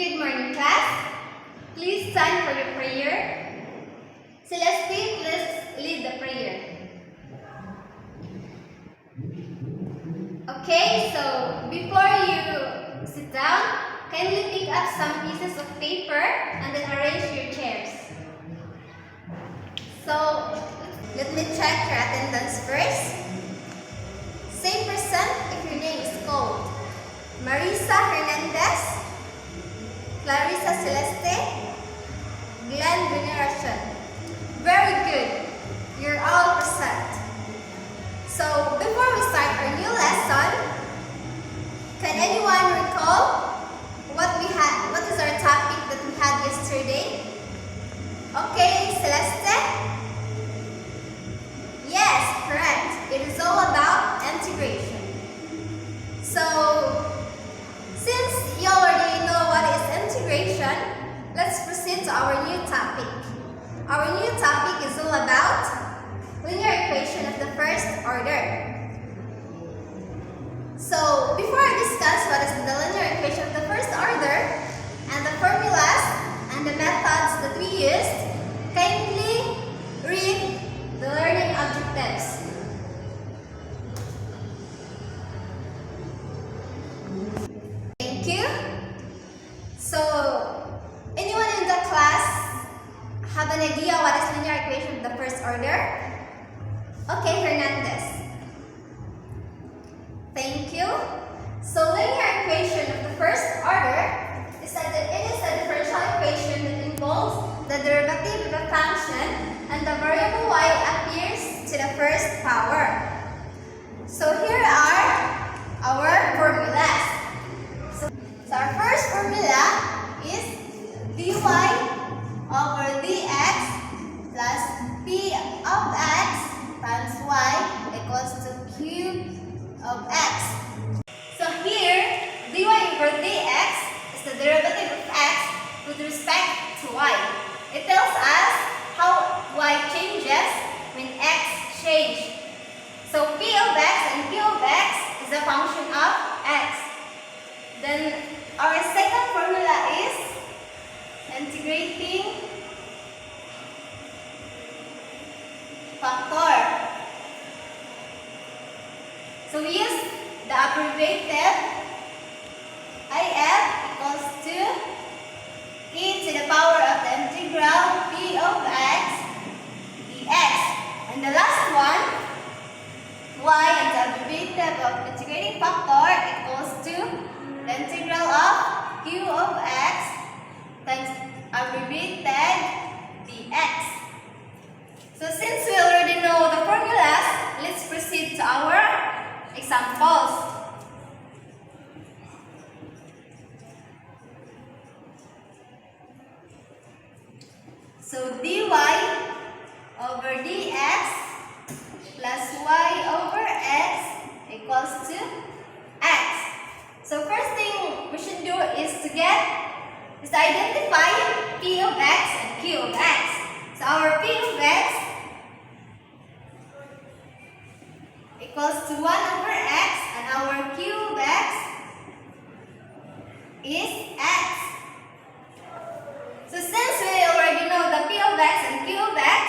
Good morning, class. Please stand for the prayer. Celeste, please lead the prayer. Okay, so before you sit down, kindly pick up some pieces of paper and then arrange your chairs. So, let me check your attendance first. Say present if your name is called. Marisa Hernandez, Clarissa Celeste, Glenn Veneracion. Very good. You're all present. So, before we start our new lesson, can anyone recall what is our topic that we had yesterday? Okay, Celeste? Yes, correct. It is all about integration. So, since you already know what is integration, let's proceed to our new topic. Our new topic is all about linear equation of the first order. So, before I discuss what is the linear equation of the first order and the formulas and the methods that we used, kindly read the learning objectives. Thank you. So, anyone in the class have an idea what is linear equation of the first order? Okay, Hernandez. Thank you. So, linear equation of the first order is that it is a differential equation that involves the derivative of a function and the variable y appears to the first power. So, here are our formulas. So our first formula is dy over dx plus p of x times y equals to cube of x. So here, dy over dx is the derivative of x with respect to y. It tells us how y changes when x changes. So p of x and q of x is a function of x. Then our second formula is integrating factor. So we use the abbreviated IF equals to e to the power of the integral p of x dx. And the last one, y and the abbreviated of integrating factor equals to the integral of q of x times abbreviated dx. So since we already know the formulas, let's proceed to our examples. So dy over dx plus y over x equals to x. So first thing we should do is to identify p of x and q of x. So our p of x equals to 1 over x and our q of x is x. So since we already know the p of x and q of x,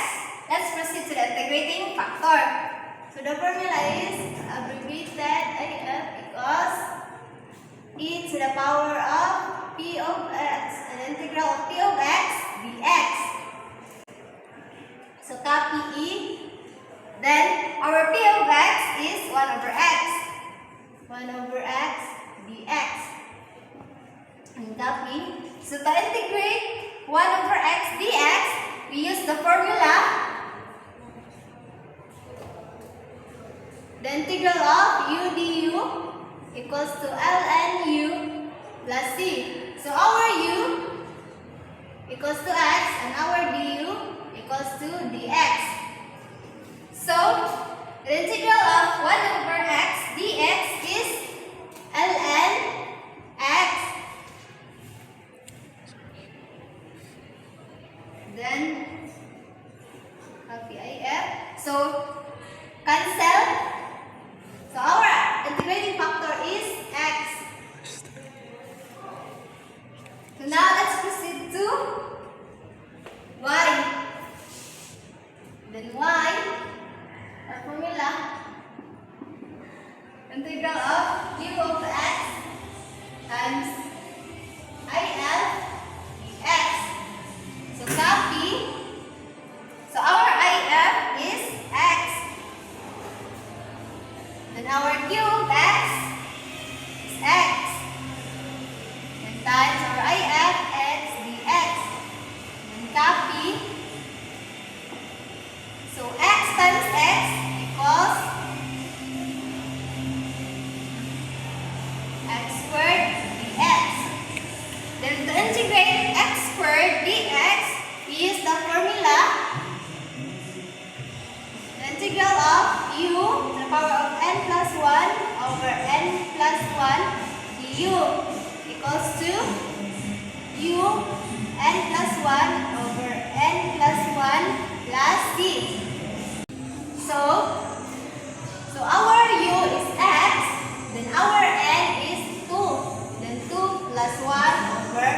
let's proceed to the integrating factor. So the formula is abbreviated IF equals e to the power of p of x, an integral of p of x dx. So copy e. Then our p of x is 1 over x. 1 over x dx. And copy. So to integrate 1 over x dx, we use the formula. The integral of u du equals to ln u plus c. So our u equals to x and our du equals to dx. So the integral of 1 over x dx is ln x. Then copy if. So cancel. So our integrating factor is x. So times our IF x dx. Then copy. So x times x equals x squared dx. Then to integrate x squared dx, we use the formula. The integral of u to the power of n plus 1 over n plus 1 du equals to u n plus 1 over n plus 1 plus c. So our u is x, then our n is 2. Then 2 plus 1 over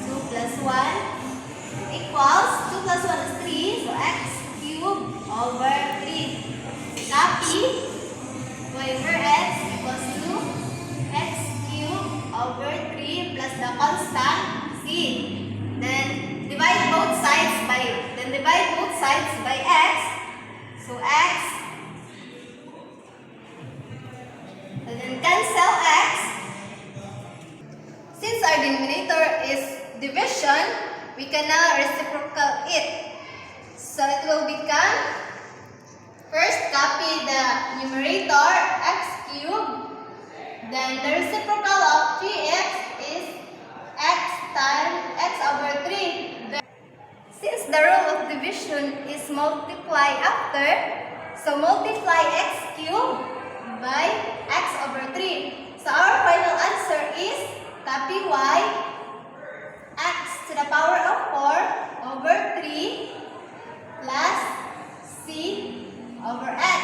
2 plus 1 equals 2 plus 1 is 3, so x cubed over 3. Copy. Y over x equals to x cubed over 3 plus the constant c. Then divide both sides by x. So x, and then cancel x. Since our denominator is division, we can now reciprocal it. So it will become, first copy the numerator x cubed, then the reciprocal of 3x is x times x over 3. Since the rule of division is multiply after, so multiply x cubed by x over 3. So our final answer is copy y x to the power of 4 over 3 plus c over x.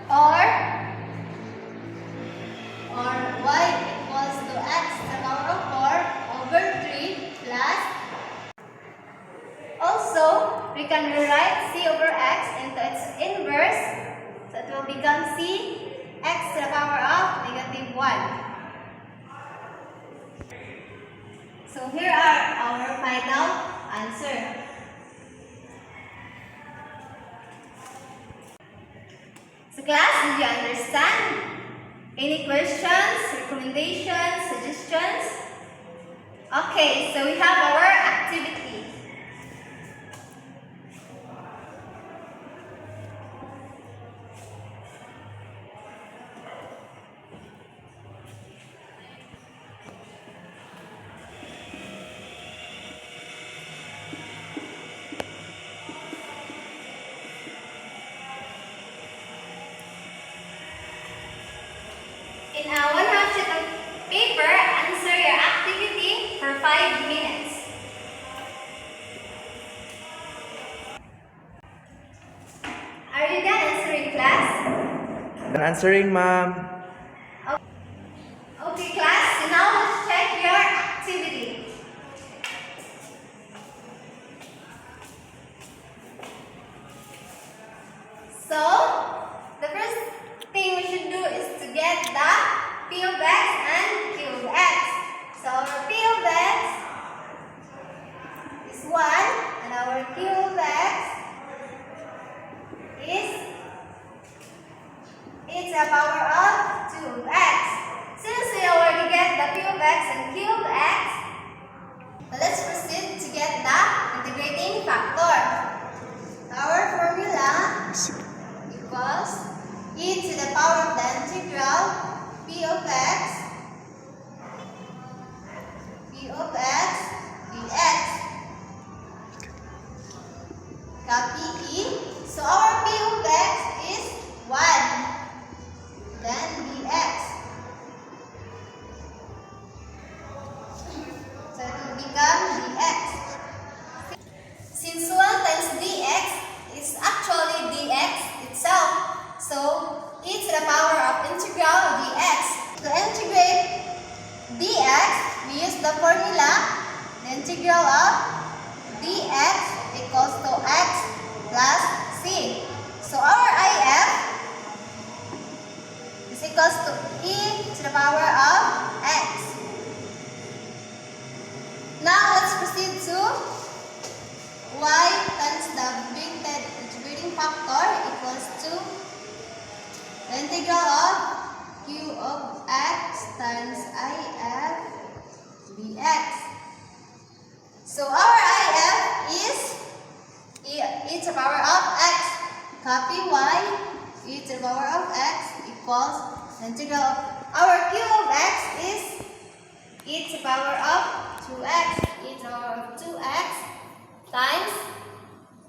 Or y equals to x to the power of 4 over 3 plus. Also, we can rewrite c over x into its inverse. So it will become c x to the power of negative 1. So here are our final answer. So class, did you understand? Any questions, recommendations, suggestions? Okay, so we have our activity. In one half sheet of paper, answer your activity for 5 minutes. Are you done answering, class? Done answering, ma'am. Okay, class, so now let's check your activity. So, the first thing we should do is to get the p of x and q of x. So our p of x is 1 and our q of x is e to the power of 2 of x. Since we already get the p of x and q of x, let's proceed to get the integrating factor. Our formula equals e to the power of the integral p of x dx. Copy e. So our p of x is 1. Then dx. So it will become dx. Since 1 times dx is actually dx itself, so e to the power of integral dx. To integrate dx, we use the formula, the integral of dx equals to x plus c. So our IF is equals to e to the power of x. Now let's proceed to y times the integrating factor equals to the integral of q of x times The integral of our q of x is e to the power of 2x. E to the power of 2x times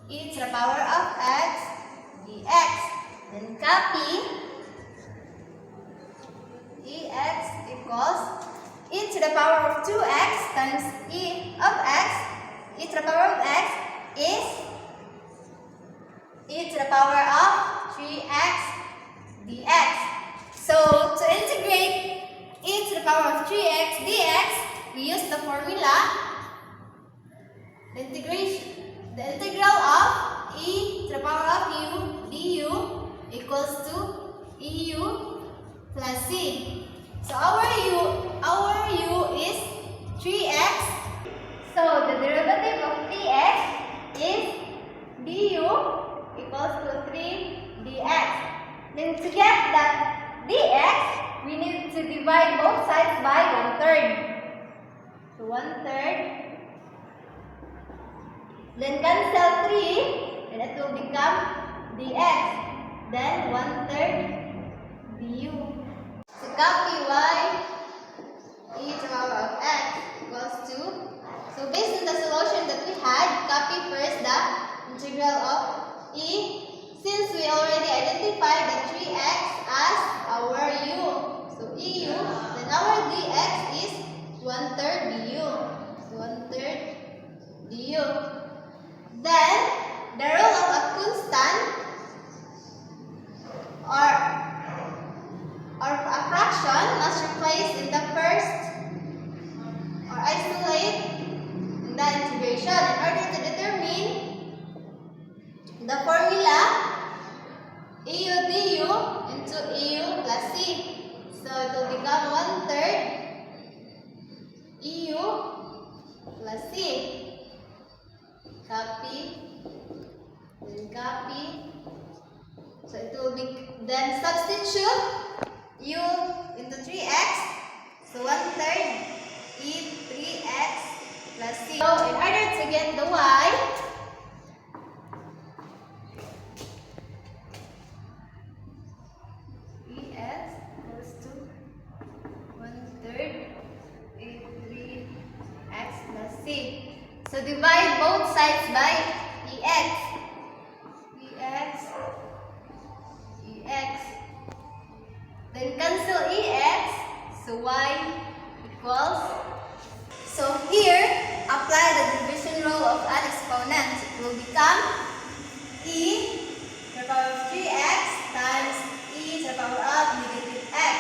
e to the power of x dx. Then copy ex equals e to the power of 2x times e of x. E to the power of x is e to the power of 3x dx. So to integrate e to the power of 3x dx, we use the formula. The integral of e to the power of u du equals to eu plus c. So our u is 3x. So the derivative of 3x is du equals to 3 dx. Then to get that dx, we need to divide both sides by 1/3. So 1/3. Then cancel 3, and it will become dx. Then 1/3 du. So copy y e to the power of x equals to. So based on the solution that we had, copy first the integral of e. Since we already identified the 3x as our u, so eu, then our dx is 1/3 du. So 1/3 du. Then the rule of a constant or a fraction must replace in the first or isolate in the integration in order to determine the formula eu du into eu plus c. So it will become 1/3 eu plus c. Copy, then copy. So it will be, then substitute u into 3x. So 1/3 e 3x plus c. So in order to get the y, ex equals to 1/3 e 3x plus c. So divide both sides by ex. Ex. Then cancel ex. So y equals. So here, apply the division rule of an exponent. It will become e to the power of 3x times e to the power of negative x.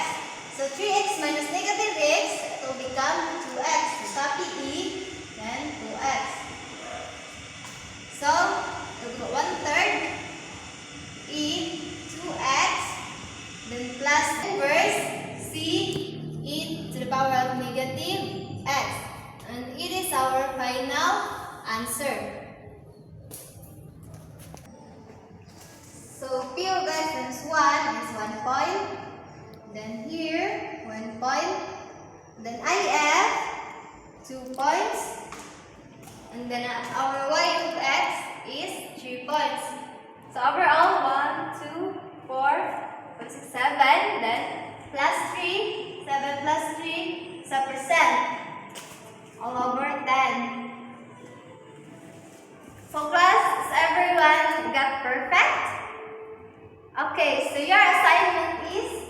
So 3x minus negative x, it will become 2x. So copy e, then 2x. So it will be 1/3 e 2x, then plus inverse c e to the power of negative x. And it is our final answer. So p of x times 1 is 1 point. Then here, 1 point. Then if, 2 points. And then our y of x is 3 points. So overall, 1, 2, 4, 5, 6, 7. Then plus 3, 7 plus 3 is a percent. All over 10. So class, is everyone got perfect? Okay, so your assignment is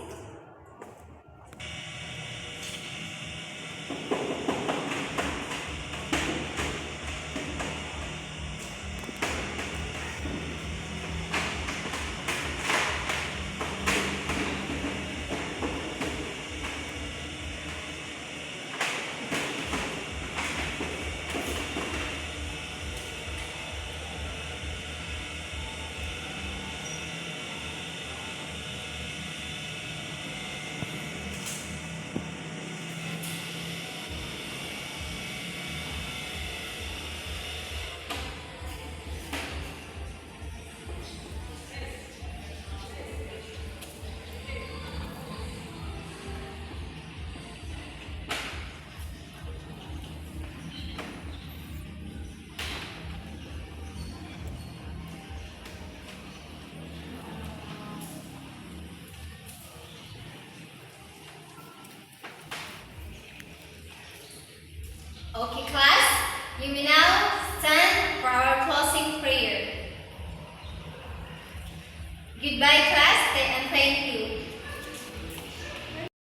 Okay, class, you may